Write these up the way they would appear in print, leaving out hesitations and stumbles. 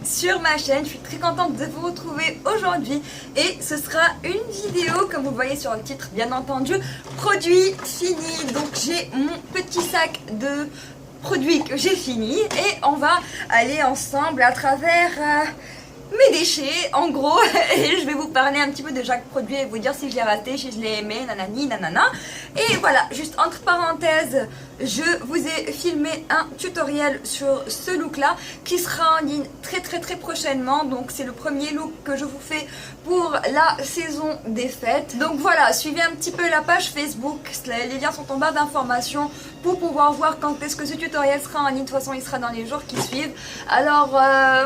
sur ma chaîne. Je suis très contente de vous retrouver aujourd'hui et ce sera une vidéo, comme vous voyez sur le titre bien entendu, produit fini. Donc j'ai mon petit sac de produits que j'ai fini et on va aller ensemble à travers mes déchets en gros et je vais vous parler un petit peu de chaque produit et vous dire si je l'ai raté, si je l'ai aimé, nanani nanana. Et voilà, juste entre parenthèses, je vous ai filmé un tutoriel sur ce look là qui sera en ligne très prochainement. Donc c'est le premier look que je vous fais pour la saison des fêtes. Donc voilà, suivez un petit peu la page Facebook, les liens sont en barre d'informations pour pouvoir voir quand est-ce que ce tutoriel sera en ligne. De toute façon il sera dans les jours qui suivent. Alors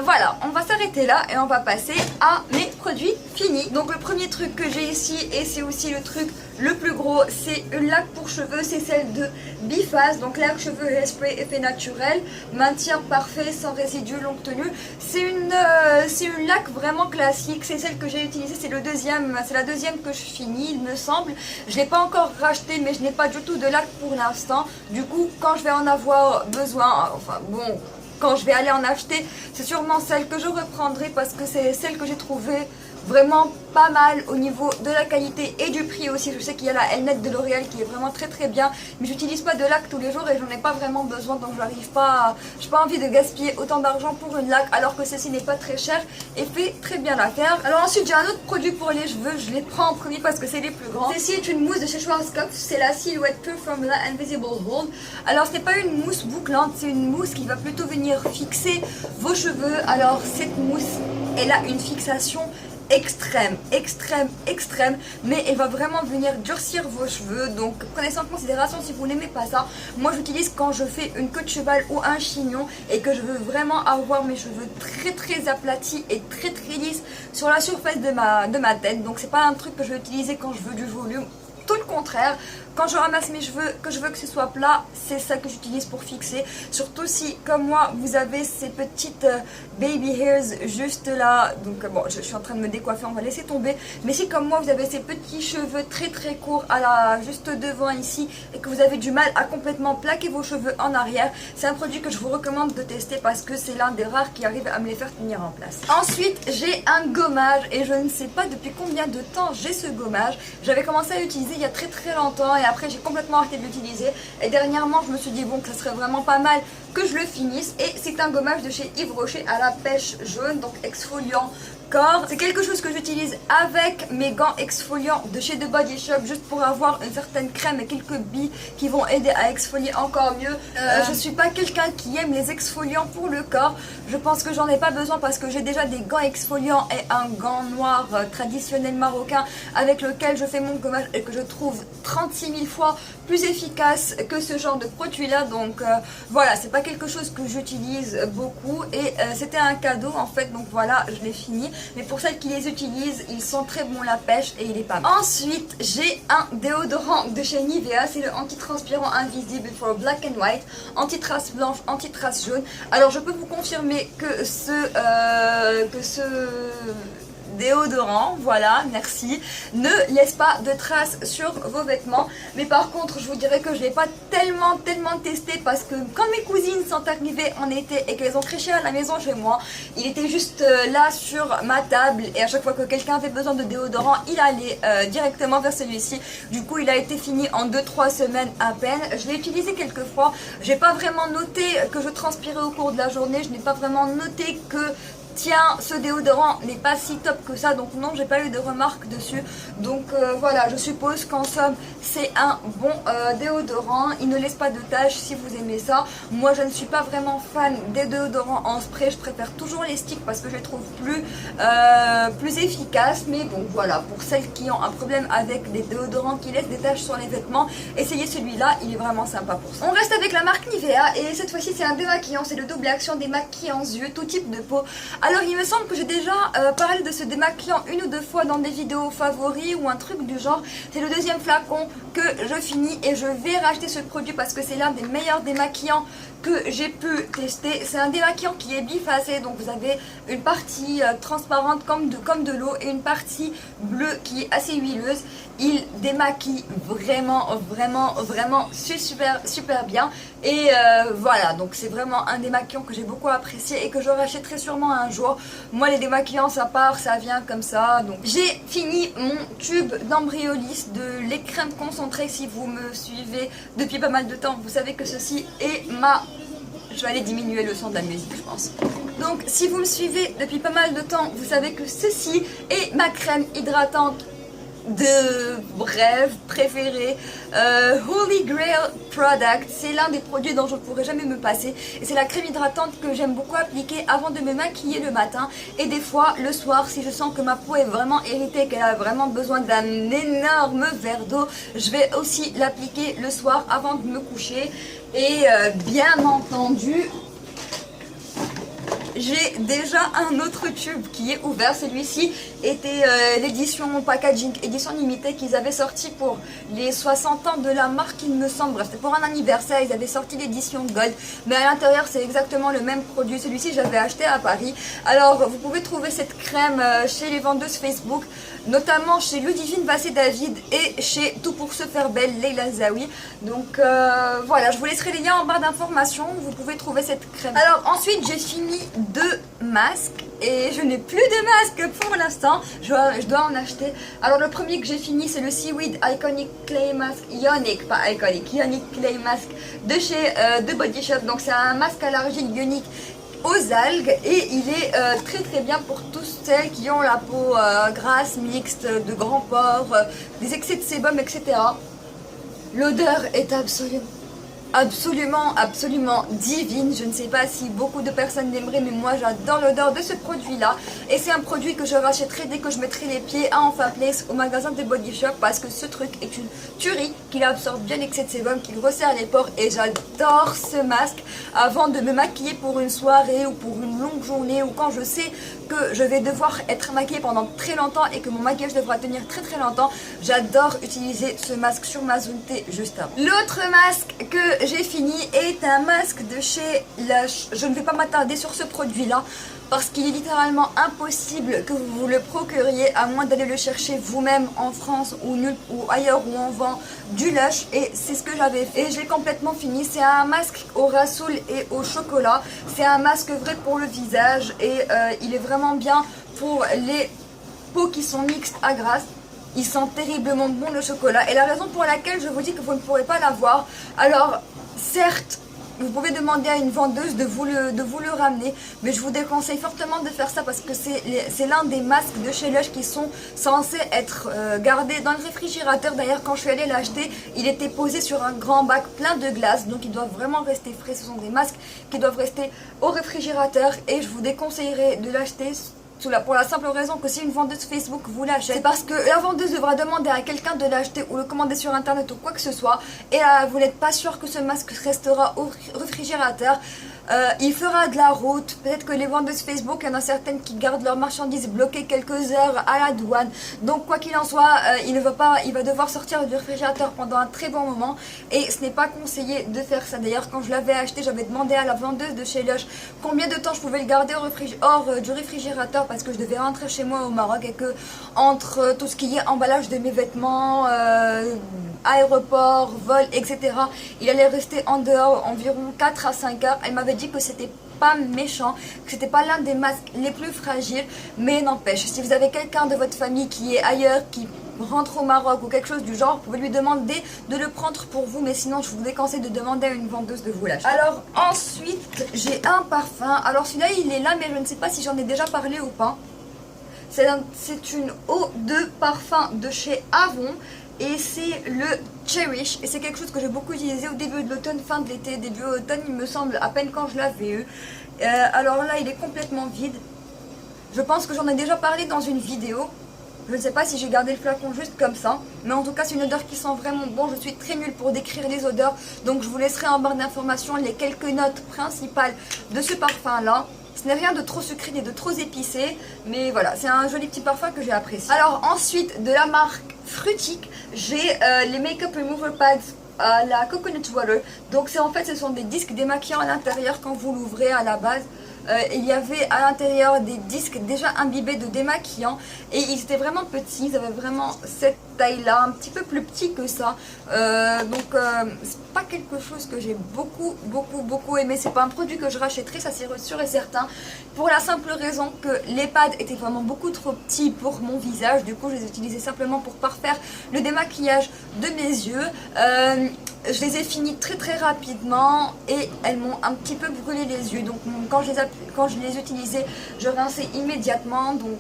voilà, on va s'arrêter là et on va passer à mes produits finis. Donc le premier truc que j'ai ici, et c'est aussi le truc le plus gros, c'est une laque pour cheveux, c'est celle de Biphase. Donc laque cheveux hairspray effet naturel, maintien parfait sans résidus, longue tenue. C'est une laque vraiment classique, c'est celle que j'ai utilisée, c'est la deuxième que je finis il me semble. Je l'ai pas encore racheté mais je n'ai pas du tout de laque pour l'instant. Du coup quand je vais en avoir besoin, enfin bon, quand je vais aller en acheter, c'est sûrement celle que je reprendrai parce que c'est celle que j'ai trouvée vraiment pas mal au niveau de la qualité et du prix aussi. Je sais qu'il y a la Elnet de L'Oréal qui est vraiment très bien, mais j'utilise pas de laque tous les jours et j'en ai pas vraiment besoin, donc j'ai pas envie de gaspiller autant d'argent pour une laque alors que ceci n'est pas très cher et fait très bien l'affaire. Alors ensuite j'ai un autre produit pour les cheveux, je les prends en premier parce que c'est les plus grands. Ceci est une mousse de chez Schwarzkopf, c'est la Silhouette Pure Formula Invisible Hold. Alors ce n'est pas une mousse bouclante, c'est une mousse qui va plutôt venir fixer vos cheveux. Alors cette mousse, elle a une fixation extrême, mais elle va vraiment venir durcir vos cheveux, donc prenez ça en considération si vous n'aimez pas ça. Moi j'utilise quand je fais une queue de cheval ou un chignon et que je veux vraiment avoir mes cheveux très aplatis et très lisses sur la surface de ma tête. Donc c'est pas un truc que je vais utiliser quand je veux du volume, tout le contraire. Quand je ramasse mes cheveux, que je veux que ce soit plat, c'est ça que j'utilise pour fixer. Surtout si, comme moi, vous avez ces petites baby hairs juste là. Donc bon, je suis en train de me décoiffer, on va laisser tomber. Mais si, comme moi, vous avez ces petits cheveux très courts juste devant ici et que vous avez du mal à complètement plaquer vos cheveux en arrière, c'est un produit que je vous recommande de tester parce que c'est l'un des rares qui arrive à me les faire tenir en place. Ensuite, j'ai un gommage et je ne sais pas depuis combien de temps j'ai ce gommage. J'avais commencé à l'utiliser il y a très longtemps et après j'ai complètement arrêté de l'utiliser et dernièrement je me suis dit bon que ça serait vraiment pas mal que je le finisse et c'est un gommage de chez Yves Rocher à la pêche jaune, donc exfoliant corps. C'est quelque chose que j'utilise avec mes gants exfoliants de chez The Body Shop juste pour avoir une certaine crème et quelques billes qui vont aider à exfolier encore mieux. Je suis pas quelqu'un qui aime les exfoliants pour le corps, je pense que j'en ai pas besoin parce que j'ai déjà des gants exfoliants et un gant noir traditionnel marocain avec lequel je fais mon gommage et que je trouve 36 000 fois plus efficace que ce genre de produit là. Donc voilà, c'est pas quelque chose que j'utilise beaucoup et c'était un cadeau en fait, donc voilà, je l'ai fini. Mais pour celles qui les utilisent, ils sont très bons la pêche et il est pas mal. Ensuite, j'ai un déodorant de chez Nivea, c'est le anti-transpirant invisible for black and white, anti-trace blanche, anti-trace jaune. Alors je peux vous confirmer que ce déodorant, voilà, merci, ne laisse pas de traces sur vos vêtements. Mais par contre je vous dirais que je l'ai pas tellement testé parce que quand mes cousines sont arrivées en été et qu'elles ont créché à la maison chez moi, il était juste là sur ma table et à chaque fois que quelqu'un avait besoin de déodorant il allait directement vers celui-ci. Du coup il a été fini en 2-3 semaines à peine. Je l'ai utilisé quelques fois, j'ai pas vraiment noté que je transpirais au cours de la journée, je n'ai pas vraiment noté que tiens, ce déodorant n'est pas si top que ça, donc non, j'ai pas eu de remarques dessus. Donc voilà, je suppose qu'en somme c'est un bon déodorant, il ne laisse pas de taches si vous aimez ça. Moi je ne suis pas vraiment fan des déodorants en spray, je préfère toujours les sticks parce que je les trouve plus efficaces. Mais bon voilà, pour celles qui ont un problème avec des déodorants qui laissent des taches sur les vêtements, essayez celui-là, il est vraiment sympa pour ça. On reste avec la marque Nivea et cette fois-ci c'est un démaquillant, c'est le double action démaquillant yeux, tout type de peau. Alors il me semble que j'ai déjà parlé de ce démaquillant une ou deux fois dans des vidéos favoris ou un truc du genre. C'est le deuxième flacon que je finis et je vais racheter ce produit parce que c'est l'un des meilleurs démaquillants que j'ai pu tester. C'est un démaquillant qui est bifacé, donc vous avez une partie transparente comme de l'eau et une partie bleue qui est assez huileuse. Il démaquille vraiment super bien. Et voilà, donc c'est vraiment un démaquillant que j'ai beaucoup apprécié et que je rachèterai sûrement un jour. Moi les démaquillants ça part, ça vient comme ça. Donc j'ai fini mon tube d'Embryolis de lait crème concentré. Si vous me suivez depuis pas mal de temps, vous savez que ceci est ma... Je vais aller diminuer le son de la musique je pense. Donc si vous me suivez depuis pas mal de temps, vous savez que ceci est ma crème hydratante de rêve préféré, Holy Grail Product. C'est l'un des produits dont je ne pourrais jamais me passer et c'est la crème hydratante que j'aime beaucoup appliquer avant de me maquiller le matin et des fois le soir si je sens que ma peau est vraiment irritée, qu'elle a vraiment besoin d'un énorme verre d'eau, je vais aussi l'appliquer le soir avant de me coucher. Et bien entendu j'ai déjà un autre tube qui est ouvert. Celui-ci était l'édition packaging, édition limitée qu'ils avaient sorti pour les 60 ans de la marque il me semble. Bref, c'était pour un anniversaire, ils avaient sorti l'édition Gold. Mais à l'intérieur c'est exactement le même produit. Celui-ci j'avais acheté à Paris. Alors vous pouvez trouver cette crème chez les vendeuses Facebook, notamment chez Ludivine Bassé David et chez Tout pour se faire belle Leila Zawi. Donc voilà, je vous laisserai les liens en barre d'informations, vous pouvez trouver cette crème. Alors ensuite j'ai fini 2 masques et je n'ai plus de masque pour l'instant, je dois en acheter. Alors le premier que j'ai fini c'est le Seaweed Iconic Clay Mask, Ionic, pas Iconic, Ionic Clay Mask de chez The Body Shop. Donc c'est un masque à l'argile ionique aux algues et il est très bien pour tous celles qui ont la peau grasse, mixte, de grands pores, des excès de sébum, etc. L'odeur est absolument divine. Je ne sais pas si beaucoup de personnes l'aimeraient, mais moi j'adore l'odeur de ce produit là et c'est un produit que je rachèterai dès que je mettrai les pieds à Enfin Place au magasin de Body Shop parce que ce truc est une tuerie, qu'il absorbe bien l'excès de sébum, qu'il resserre les pores et j'adore ce masque avant de me maquiller pour une soirée ou pour une longue journée ou quand je sais que je vais devoir être maquillée pendant très longtemps et que mon maquillage devra tenir très longtemps. J'adore utiliser ce masque sur ma zone T juste avant. L'autre masque que j'ai fini est un masque de chez Lush. Je ne vais pas m'attarder sur ce produit là parce qu'il est littéralement impossible que vous le procuriez à moins d'aller le chercher vous-même en France ou ailleurs où on vend du Lush et c'est ce que j'avais fait et j'ai complètement fini. C'est un masque au rassoul et au chocolat. C'est un masque vrai pour le visage et il est vraiment bien pour les peaux qui sont mixtes à grasses. Il sent terriblement bon le chocolat et la raison pour laquelle je vous dis que vous ne pourrez pas l'avoir, alors certes vous pouvez demander à une vendeuse de vous le ramener, mais je vous déconseille fortement de faire ça parce que c'est l'un des masques de chez Lush qui sont censés être gardés dans le réfrigérateur. D'ailleurs quand je suis allée l'acheter, il était posé sur un grand bac plein de glace, donc ils doivent vraiment rester frais. Ce sont des masques qui doivent rester au réfrigérateur et je vous déconseillerais de l'acheter pour la simple raison que si une vendeuse Facebook vous l'achète, c'est parce que la vendeuse devra demander à quelqu'un de l'acheter ou le commander sur internet ou quoi que ce soit et vous n'êtes pas sûr que ce masque restera au réfrigérateur. Il fera de la route, peut-être que les vendeuses Facebook, il y en a certaines qui gardent leurs marchandises bloquées quelques heures à la douane. Donc quoi qu'il en soit, il va devoir sortir du réfrigérateur pendant un très bon moment et ce n'est pas conseillé de faire ça. D'ailleurs quand je l'avais acheté, j'avais demandé à la vendeuse de chez Lush combien de temps je pouvais le garder hors du réfrigérateur parce que je devais rentrer chez moi au Maroc et que entre tout ce qui est emballage de mes vêtements, aéroport, vol, etc. il allait rester en dehors environ 4 à 5 heures. Elle m'avait dit que c'était pas méchant, que c'était pas l'un des masques les plus fragiles, mais n'empêche, si vous avez quelqu'un de votre famille qui est ailleurs, qui rentre au Maroc ou quelque chose du genre, vous pouvez lui demander de le prendre pour vous, mais sinon je vous déconseille de demander à une vendeuse de vous l'acheter. Alors ensuite j'ai un parfum, alors celui-là il est là mais je ne sais pas si j'en ai déjà parlé ou pas. C'est une eau de parfum de chez Avon et c'est le Cherish et c'est quelque chose que j'ai beaucoup utilisé au début de l'automne, fin de l'été, début automne il me semble, à peine quand je l'avais eu. Alors là il est complètement vide, je pense que j'en ai déjà parlé dans une vidéo. Je ne sais pas si j'ai gardé le flacon juste comme ça, mais en tout cas c'est une odeur qui sent vraiment bon. Je suis très nulle pour décrire les odeurs, donc je vous laisserai en barre d'informations les quelques notes principales de ce parfum là. Ce n'est rien de trop sucré ni de trop épicé, mais voilà, c'est un joli petit parfum que j'ai apprécié. Alors ensuite, de la marque Fruitique, j'ai les Makeup Remover Pads à la Coconut Water. Donc c'est en fait ce sont des disques démaquillants à l'intérieur quand vous l'ouvrez à la base. Il y avait à l'intérieur des disques déjà imbibés de démaquillant et ils étaient vraiment petits, ils avaient vraiment cette taille là, un petit peu plus petit que ça. C'est pas quelque chose que j'ai beaucoup aimé, c'est pas un produit que je rachèterai, ça c'est sûr et certain, pour la simple raison que les pads étaient vraiment beaucoup trop petits pour mon visage. Du coup je les utilisais simplement pour parfaire le démaquillage de mes yeux. Je les ai finis très rapidement et elles m'ont un petit peu brûlé les yeux. Donc quand je les utilisais, je rinçais immédiatement. Donc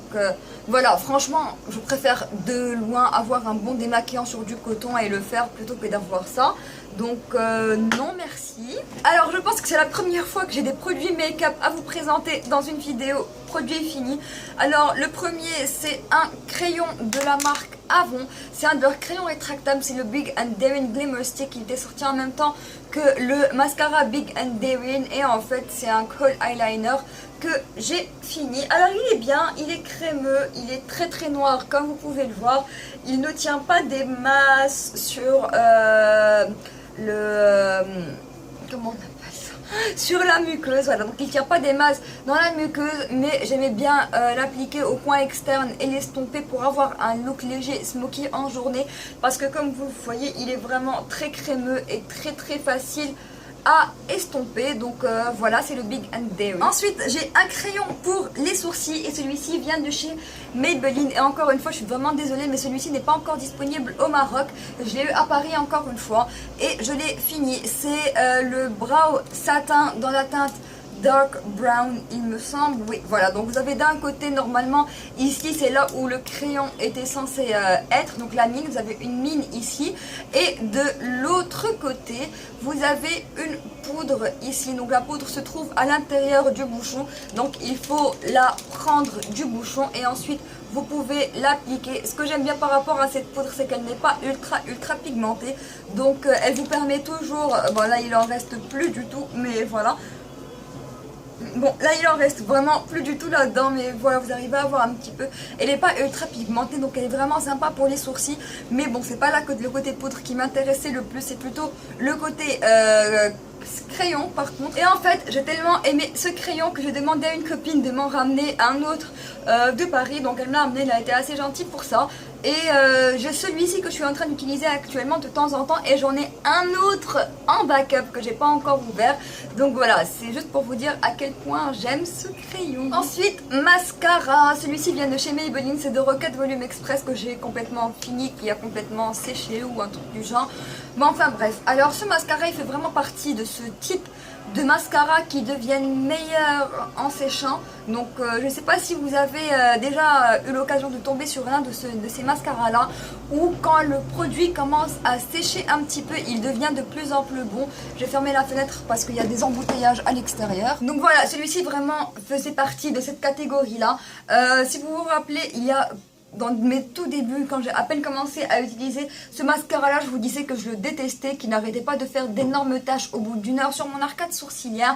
voilà, franchement, je préfère de loin avoir un bon démaquillant sur du coton et le faire plutôt que d'avoir ça. Donc non merci. Alors je pense que c'est la première fois que j'ai des produits make-up à vous présenter dans une vidéo produit fini. Alors le premier c'est un crayon de la marque Avon. C'est un de leurs crayons rétractables, c'est le Big and Daring Glimmer Stick. Il était sorti en même temps que le mascara Big and Daring et en fait c'est un cold eyeliner que j'ai fini. Alors il est bien, il est crémeux, il est très noir comme vous pouvez le voir. Il ne tient pas des masses sur comment on appelle ça, sur la muqueuse, voilà, donc il ne tient pas des masses dans la muqueuse, mais j'aimais bien l'appliquer au coin externe et l'estomper pour avoir un look léger smoky en journée, parce que comme vous le voyez il est vraiment très crémeux et très facile à estomper. Donc voilà, c'est le Big and Daring. Ensuite j'ai un crayon pour les sourcils et celui-ci vient de chez Maybelline et encore une fois je suis vraiment désolée mais celui-ci n'est pas encore disponible au Maroc. Je l'ai eu à Paris encore une fois et je l'ai fini. C'est le Brow Satin dans la teinte Dark Brown il me semble, oui voilà. Donc vous avez d'un côté normalement ici c'est là où le crayon était censé être, donc la mine, vous avez une mine ici et de l'autre côté vous avez une poudre ici. Donc la poudre se trouve à l'intérieur du bouchon, donc il faut la prendre du bouchon et ensuite vous pouvez l'appliquer. Ce que j'aime bien par rapport à cette poudre c'est qu'elle n'est pas ultra pigmentée, donc elle vous permet toujours, bon là il en reste plus du tout mais voilà. Bon là il en reste vraiment plus du tout là-dedans mais voilà vous arrivez à voir un petit peu. Elle n'est pas ultra pigmentée donc elle est vraiment sympa pour les sourcils. Mais bon c'est pas là que le côté poudre qui m'intéressait le plus, c'est plutôt le côté crayon par contre. Et en fait j'ai tellement aimé ce crayon que j'ai demandé à une copine de m'en ramener un autre de Paris. Donc elle me l'a amené, elle a été assez gentille pour ça. Et j'ai celui-ci que je suis en train d'utiliser actuellement de temps en temps et j'en ai un autre en backup que j'ai pas encore ouvert. Donc voilà, c'est juste pour vous dire à quel point j'aime ce crayon. Ensuite, mascara, celui-ci vient de chez Maybelline, c'est de Rocket Volume Express que j'ai complètement fini, qui a complètement séché ou un truc du genre. Mais enfin bref, alors ce mascara il fait vraiment partie de ce type de mascara qui deviennent meilleurs en séchant. Donc je ne sais pas si vous avez déjà eu l'occasion de tomber sur l'un de ces mascaras là, où quand le produit commence à sécher un petit peu il devient de plus en plus bon. J'ai fermé la fenêtre parce qu'il y a des embouteillages à l'extérieur. Donc voilà, celui-ci vraiment faisait partie de cette catégorie là. Si vous vous rappelez, il y a dans mes tout débuts, quand j'ai à peine commencé à utiliser ce mascara là, je vous disais que je le détestais, qu'il n'arrêtait pas de faire d'énormes taches au bout d'une heure sur mon arcade sourcilière.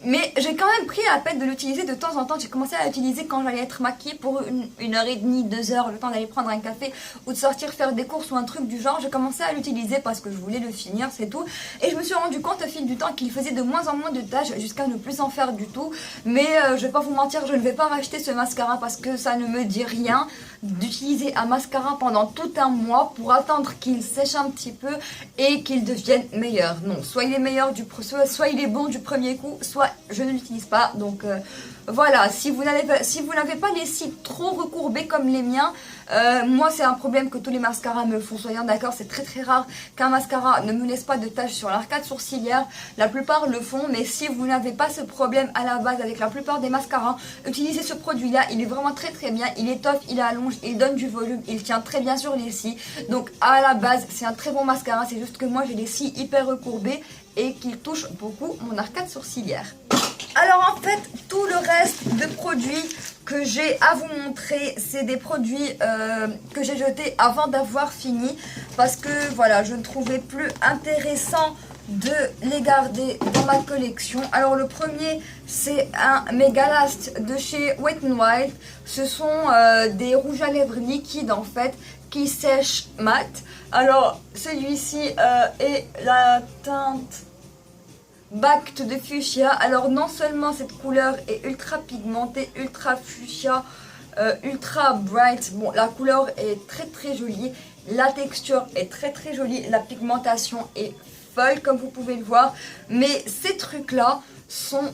Mais j'ai quand même pris la peine de l'utiliser de temps en temps. J'ai commencé à l'utiliser quand j'allais être maquillée pour une heure et demie, 2 heures, le temps d'aller prendre un café ou de sortir faire des courses ou un truc du genre. J'ai commencé à l'utiliser parce que je voulais le finir, c'est tout. Et je me suis rendu compte au fil du temps qu'il faisait de moins en moins de taches jusqu'à ne plus en faire du tout. Mais je vais pas vous mentir, je ne vais pas racheter ce mascara parce que ça ne me dit rien d'utiliser un mascara pendant tout un mois pour attendre qu'il sèche un petit peu et qu'il devienne meilleur. Non, soit il est meilleur soit il est bon du premier coup, soit je ne l'utilise pas. Donc voilà, si vous n'avez pas les cils trop recourbés comme les miens, moi c'est un problème que tous les mascaras me font, soyons d'accord. C'est très rare qu'un mascara ne me laisse pas de taches sur l'arcade sourcilière. La plupart le font, mais si vous n'avez pas ce problème à la base avec la plupart des mascaras, utilisez ce produit là, il est vraiment très bien, il étoffe, il allonge, il donne du volume, il tient très bien sur les cils. Donc à la base c'est un très bon mascara, c'est juste que moi j'ai les cils hyper recourbés et qu'il touche beaucoup mon arcade sourcilière. Alors en fait tout le reste de produits que j'ai à vous montrer, c'est des produits que j'ai jetés avant d'avoir fini, parce que voilà, je ne trouvais plus intéressant de les garder dans ma collection. Alors le premier, c'est un Megalast de chez Wet n Wild. Ce sont des rouges à lèvres liquides en fait qui sèchent mat. Alors celui-ci est la teinte Backed de Fuchsia. Alors non seulement cette couleur est ultra pigmentée, ultra fuchsia, ultra bright. Bon, la couleur est très jolie, la texture est très jolie, la pigmentation est folle comme vous pouvez le voir. Mais ces trucs là sont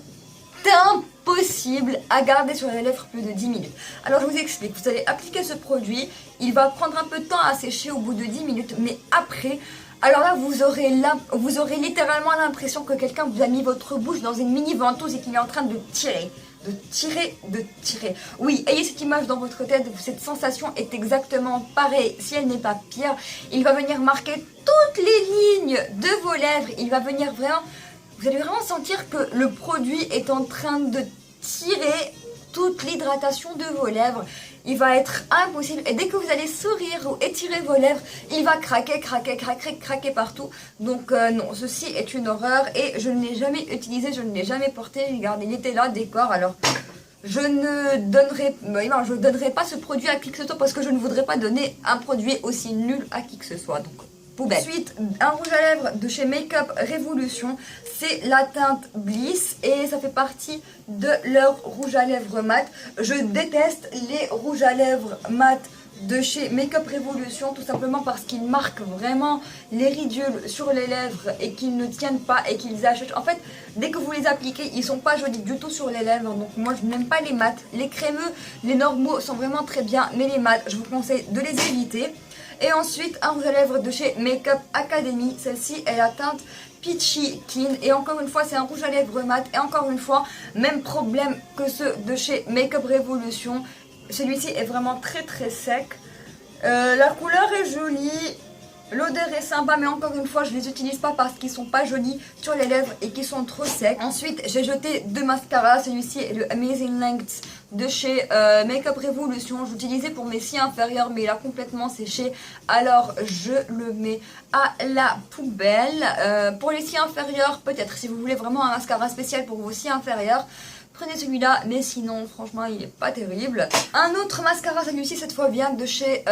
impossibles à garder sur les lèvres plus de 10 minutes. Alors je vous explique, vous allez appliquer ce produit, il va prendre un peu de temps à sécher au bout de 10 minutes, mais après, alors là vous aurez littéralement l'impression que quelqu'un vous a mis votre bouche dans une mini ventouse et qu'il est en train de tirer. De tirer. Oui, ayez cette image dans votre tête, cette sensation est exactement pareille, si elle n'est pas pire. Il va venir marquer toutes les lignes de vos lèvres, il va venir vraiment... Vous allez vraiment sentir que le produit est en train de tirer toute l'hydratation de vos lèvres. Il va être impossible. Et dès que vous allez sourire ou étirer vos lèvres, il va craquer partout. Donc non, ceci est une horreur. Et je ne l'ai jamais utilisé, je ne l'ai jamais porté. Regardez, il était là, décor. Alors, je ne donnerai pas ce produit à qui que ce soit parce que je ne voudrais pas donner un produit aussi nul à qui que ce soit. Donc, poubelle. Ensuite, un rouge à lèvres de chez Makeup Revolution, c'est la teinte Bliss et ça fait partie de leur rouge à lèvres mat. Je déteste les rouges à lèvres mat de chez Makeup Revolution tout simplement parce qu'ils marquent vraiment les ridules sur les lèvres et qu'ils ne tiennent pas et qu'ils achètent. En fait, dès que vous les appliquez, ils sont pas jolis du tout sur les lèvres. Donc moi, je n'aime pas les mats. Les crémeux, les normaux sont vraiment très bien, mais les mats, je vous conseille de les éviter. Et ensuite, un rouge à lèvres de chez Makeup Academy. Celle-ci est la teinte Peachy Clean. Et encore une fois, c'est un rouge à lèvres mat. Et encore une fois, même problème que ceux de chez Makeup Revolution. Celui-ci est vraiment très sec. La couleur est jolie. L'odeur est sympa, mais encore une fois, je les utilise pas parce qu'ils sont pas jolis sur les lèvres et qu'ils sont trop secs. Ensuite, j'ai jeté deux mascaras. Celui-ci est le Amazing Length de chez Makeup Revolution. J'utilisais pour mes cils inférieurs, mais il a complètement séché. Alors, je le mets à la poubelle. Pour les cils inférieurs, peut-être, si vous voulez vraiment un mascara spécial pour vos cils inférieurs, prenez celui-là, mais sinon, franchement, il n'est pas terrible. Un autre mascara, celui-ci, cette fois, vient de chez...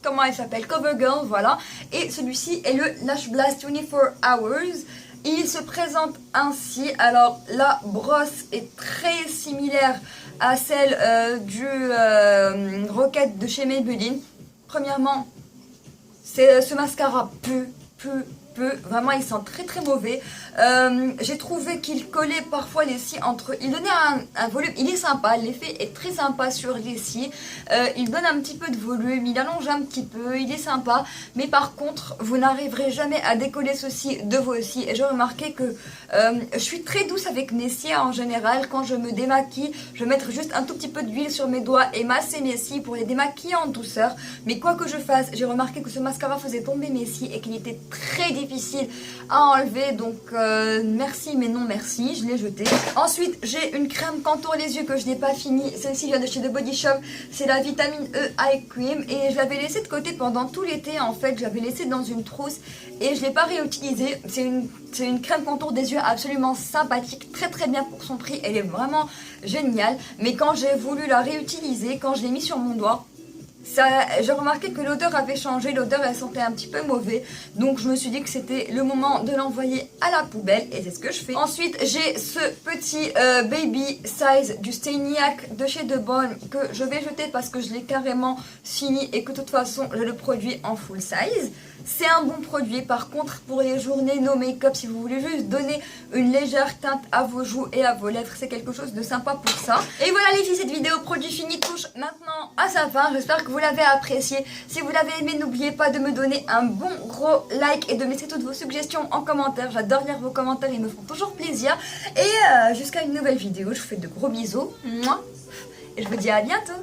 comment il s'appelle, CoverGirl, voilà. Et celui-ci est le Lash Blast 24 Hours. Il se présente ainsi. Alors la brosse est très similaire à celle du Rocket de chez Maybelline. Premièrement, ce mascara pue. Vraiment, il sent très mauvais. J'ai trouvé qu'il collait parfois les cils entre eux. Il donnait un volume, il est sympa, l'effet est très sympa sur les cils. Il donne un petit peu de volume, il allonge un petit peu, il est sympa. Mais par contre, vous n'arriverez jamais à décoller ceci de vos cils. Et j'ai remarqué que je suis très douce avec mes cils en général. Quand je me démaquille, je vais mettre juste un tout petit peu d'huile sur mes doigts et masser mes cils pour les démaquiller en douceur. Mais quoi que je fasse, j'ai remarqué que ce mascara faisait tomber mes cils et qu'il était très difficile à enlever. Donc merci mais non merci, je l'ai jeté. Ensuite, j'ai une crème contour les yeux que je n'ai pas fini. Celle-ci vient de chez The Body Shop. C'est la vitamine E Eye Cream et je l'avais laissée de côté pendant tout l'été. En fait, je l'avais laissée dans une trousse et je ne l'ai pas réutilisée. C'est une crème contour des yeux absolument sympathique, très bien pour son prix. Elle est vraiment géniale. Mais quand j'ai voulu la réutiliser, quand je l'ai mis sur mon doigt, j'ai remarqué que l'odeur avait changé, l'odeur elle sentait un petit peu mauvais, donc je me suis dit que c'était le moment de l'envoyer à la poubelle et c'est ce que je fais. Ensuite j'ai ce petit baby size du Staniac de chez The Balm que je vais jeter parce que je l'ai carrément fini et que de toute façon j'ai le produit en full size. C'est un bon produit, par contre pour les journées no make-up, si vous voulez juste donner une légère teinte à vos joues et à vos lèvres, c'est quelque chose de sympa pour ça. Et voilà les filles, cette vidéo produit fini touche maintenant à sa fin. J'espère que vous l'avez apprécié. Si vous l'avez aimé, n'oubliez pas de me donner un bon gros like et de me laisser toutes vos suggestions en commentaire. J'adore lire vos commentaires, ils me font toujours plaisir. Et jusqu'à une nouvelle vidéo, je vous fais de gros bisous. Et je vous dis à bientôt.